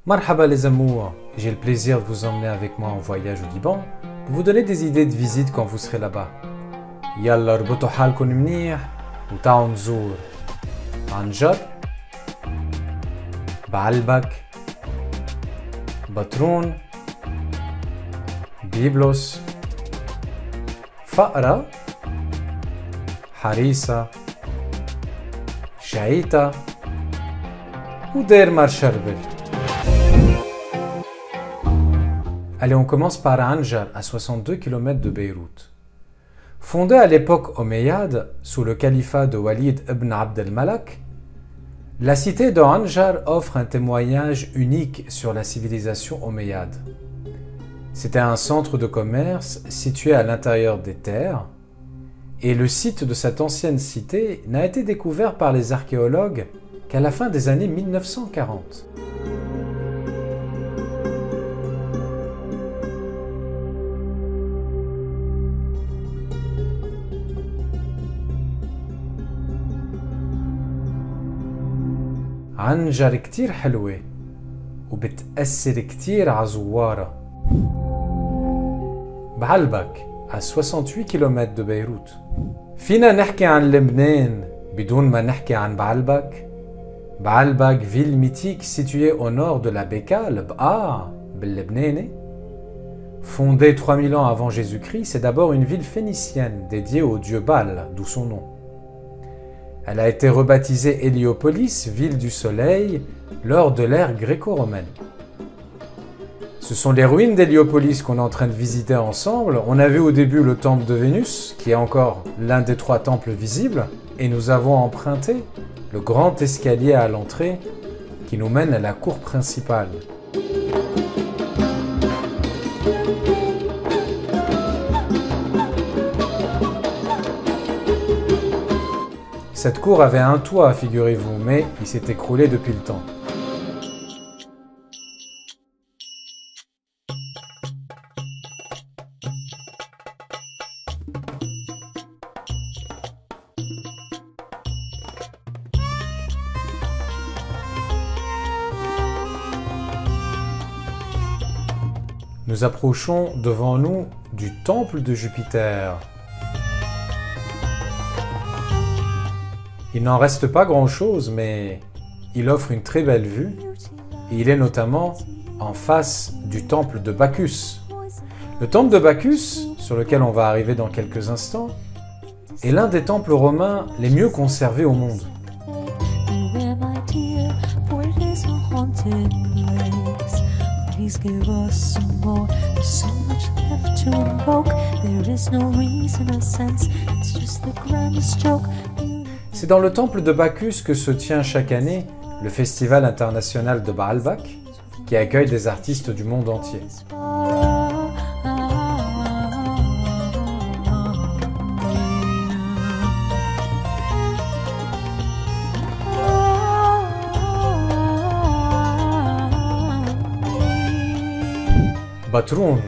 Marhaba les amours, j'ai le plaisir de vous emmener avec moi en voyage au Liban pour vous donner des idées de visite quand vous serez là-bas. Yalla rbutu halkoun mnih ou ta'ou nzour Anjar, Baalbek, Batroun, Byblos, Faqra, Harissa, Chaïta ou Der Mar Charbel. Allez, on commence par Anjar, à 62 km de Beyrouth. Fondée à l'époque omeyyade, sous le califat de Walid ibn Abd al-Malak, la cité de Anjar offre un témoignage unique sur la civilisation omeyyade. C'était un centre de commerce situé à l'intérieur des terres, et le site de cette ancienne cité n'a été découvert par les archéologues qu'à la fin des années 1940. عنجر كتير حلوة وبتأثر كتير على زوارة. بعلبك à 68 km de Beyrouth. فينا نحكي عن لبنان بدون ما نحكي عن بعلبك. بعلبك ville mythique située au nord de la Bekaa, le Baa, باللبناني. Fondée 3000 ans avant Jésus-Christ, c'est d'abord une ville phénicienne dédiée au dieu Baal, d'où son nom. Elle a été rebaptisée Héliopolis, ville du soleil, lors de l'ère gréco-romaine. Ce sont les ruines d'Héliopolis qu'on est en train de visiter ensemble. On a vu au début le temple de Vénus, qui est encore l'un des 3 temples visibles, et nous avons emprunté le grand escalier à l'entrée qui nous mène à la cour principale. Cette cour avait un toit, figurez-vous, mais il s'est écroulé depuis le temps. Nous approchons devant nous du temple de Jupiter. Il n'en reste pas grand-chose, mais il offre une très belle vue. Et il est notamment en face du temple de Bacchus. Le temple de Bacchus, sur lequel on va arriver dans quelques instants, est l'un des temples romains les mieux conservés au monde. C'est dans le temple de Bacchus que se tient chaque année le Festival international de Baalbek, qui accueille des artistes du monde entier. Batroun,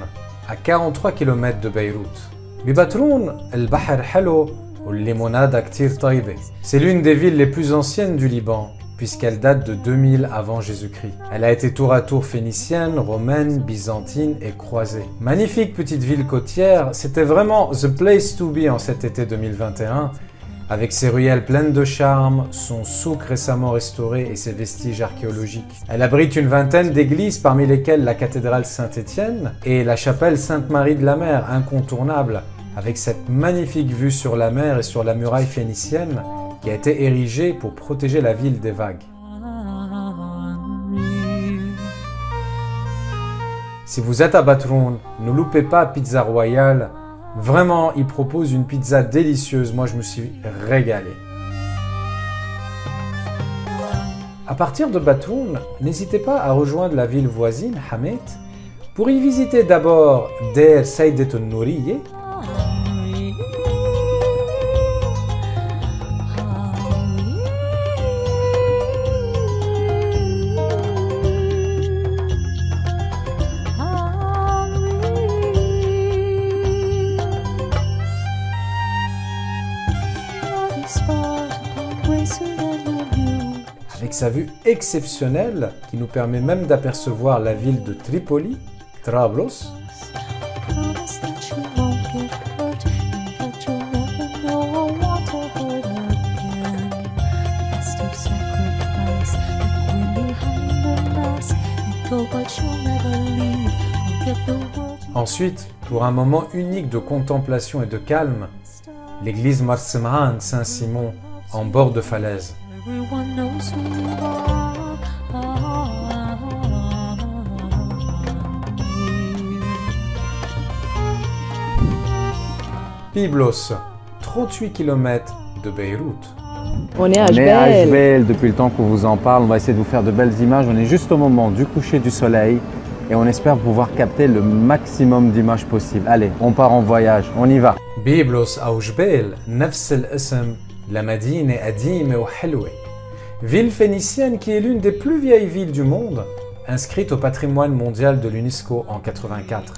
à 43 km de Beyrouth. بباترون البحر حلو والليمونادة كتير طيبة. C'est l'une des villes les plus anciennes du Liban, puisqu'elle date de 2000 avant Jésus-Christ. Elle a été tour à tour phénicienne, romaine, byzantine et croisée. Magnifique petite ville côtière, c'était vraiment the place to be en cet été 2021, avec ses ruelles pleines de charme, son souk récemment restauré et ses vestiges archéologiques. Elle abrite une vingtaine d'églises, parmi lesquelles la cathédrale Saint-Étienne et la chapelle Sainte-Marie de la Mer, incontournable, avec cette magnifique vue sur la mer et sur la muraille phénicienne qui a été érigée pour protéger la ville des vagues. Si vous êtes à Batroun, ne loupez pas Pizza Royale. Vraiment, ils proposent une pizza délicieuse. Moi, je me suis régalé. À partir de Batroun, n'hésitez pas à rejoindre la ville voisine, Hamet, pour y visiter d'abord Der Saydet al-Nouriye, avec sa vue exceptionnelle qui nous permet même d'apercevoir la ville de Tripoli, Trablos. Ensuite, pour un moment unique de contemplation et de calme, l'église Marsemhan Saint-Simon en bord de falaise. Byblos, 38 km de Beyrouth. On est à Ajbel depuis le temps qu'on vous en parle. On va essayer de vous faire de belles images. On est juste au moment du coucher du soleil et on espère pouvoir capter le maximum d'images possibles. Allez, on part en voyage, on y va. Byblos أو جبال نفس الاسم لمدينة قديمة وحلوة. Ville phénicienne qui est l'une des plus vieilles villes du monde, inscrite au patrimoine mondial de l'UNESCO en 1984.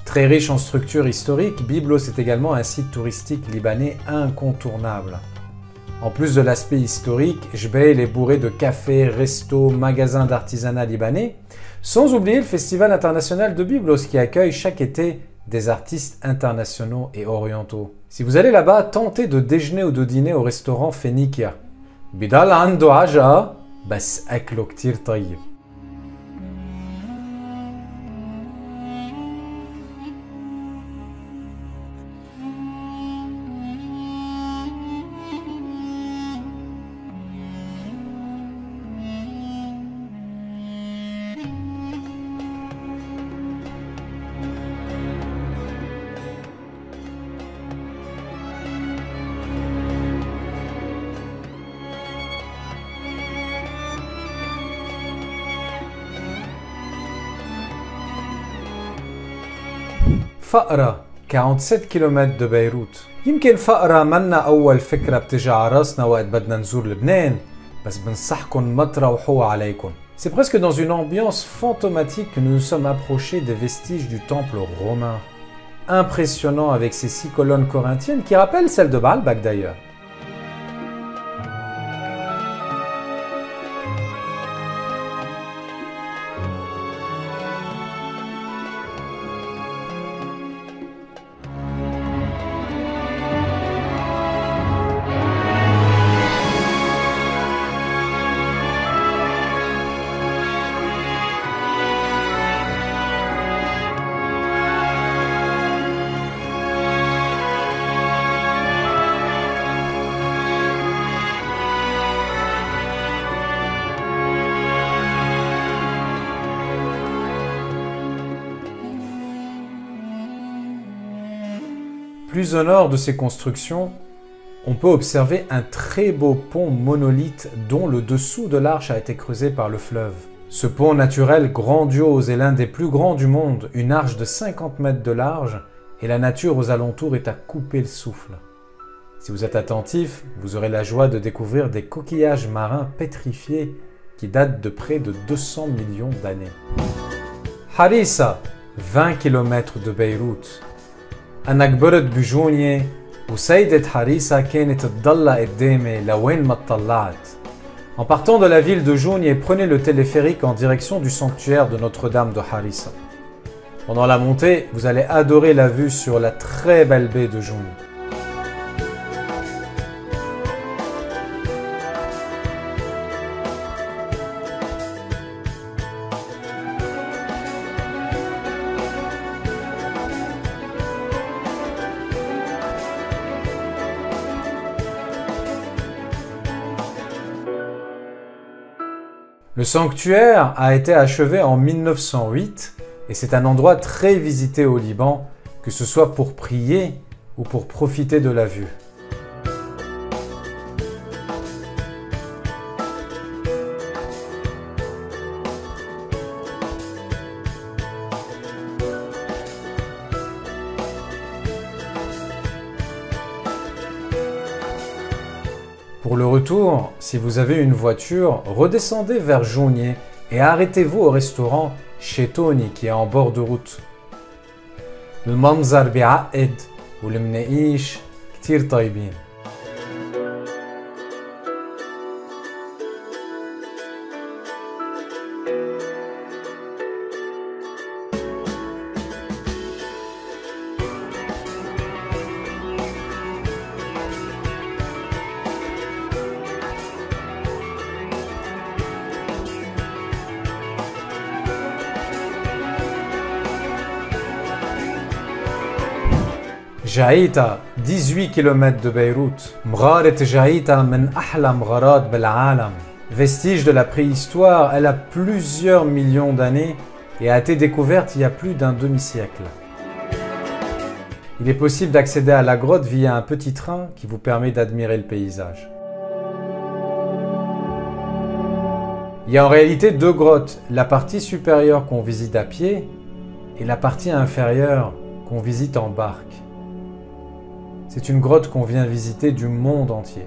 Très riche en structures historiques, Byblos est également un site touristique libanais incontournable. En plus de l'aspect historique, Jbeil est bourré de cafés, restos, magasins d'artisanat libanais, sans oublier le Festival international de Byblos qui accueille chaque été des artistes internationaux et orientaux. Si vous allez là-bas, tentez de déjeuner ou de dîner au restaurant Fenikia. Bidal عنده عجقة بس أكله كتير طيب. فقرة 47 كيلومتر de بيروت. يمكن فقرة منا أول فكرة بتجي على راسنا وقت بدنا نزور لبنان، بس بنصحكم ما تروحوها عليكم. C'est presque dans une ambiance fantomatique que nous nous sommes approchés des vestiges du temple romain. Impressionnant avec ses 6 colonnes corinthiennes qui rappellent celles de Baalbek d'ailleurs. Plus au nord de ces constructions, on peut observer un très beau pont monolithe dont le dessous de l'arche a été creusé par le fleuve. Ce pont naturel grandiose est l'un des plus grands du monde, une arche de 50 mètres de large, et la nature aux alentours est à couper le souffle. Si vous êtes attentif, vous aurez la joie de découvrir des coquillages marins pétrifiés qui datent de près de 200 millions d'années. Harissa, 20 km de Beyrouth. أنا كبرت بجونية وسيدة حريصة كانت تضل قدامي لوين ما اطلعت. En partant de la ville de Jounieh, prenez le téléphérique en direction du sanctuaire de Notre-Dame de Harissa. Pendant la montée, vous allez adorer la vue sur la très belle baie de Jounieh. Le sanctuaire a été achevé en 1908 et c'est un endroit très visité au Liban, que ce soit pour prier ou pour profiter de la vue. Pour le retour, si vous avez une voiture, redescendez vers Jounieh et arrêtez-vous au restaurant chez Tony qui est en bord de route. المنظر بيعقد والمناقيش كتير طيبين. جعيتا 18 km de Beyrouth. مغارة جعيتا من أحلى مغارات بالعالم. Vestige de la préhistoire, elle a plusieurs millions d'années et a été découverte il y a plus d'un demi-siècle. Il est possible d'accéder à la grotte via un petit train qui vous permet d'admirer le paysage. Il y a en réalité deux grottes, la partie supérieure qu'on visite à pied et la partie inférieure qu'on visite en barque. C'est une grotte qu'on vient visiter du monde entier.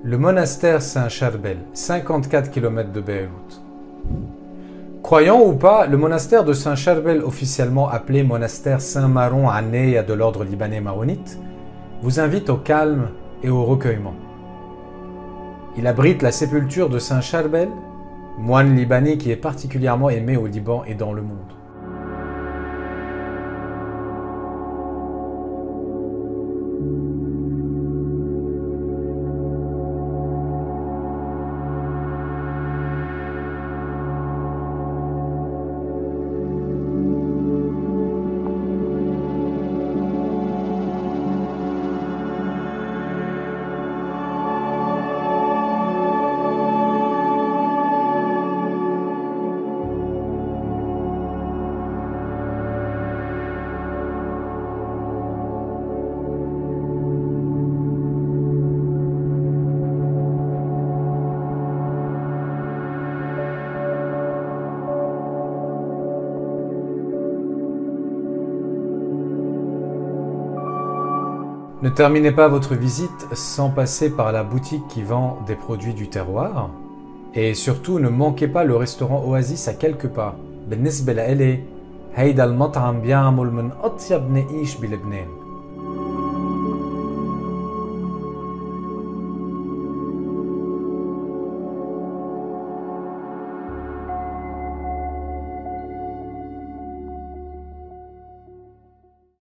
Le monastère Saint-Charbel, 54 km de Beyrouth. Croyant ou pas, le monastère de Saint-Charbel, officiellement appelé monastère Saint-Maron à Neya de l'ordre libanais maronite, vous invite au calme et au recueillement. Il abrite la sépulture de Saint-Charbel, moine libanais qui est particulièrement aimé au Liban et dans le monde. Ne terminez pas votre visite sans passer par la boutique qui vend des produits du terroir. Et surtout, ne manquez pas le restaurant Oasis à quelques pas. بالنسبة لإلي هيدا المطعم بيعمل من أطيب نقيش بلبنان.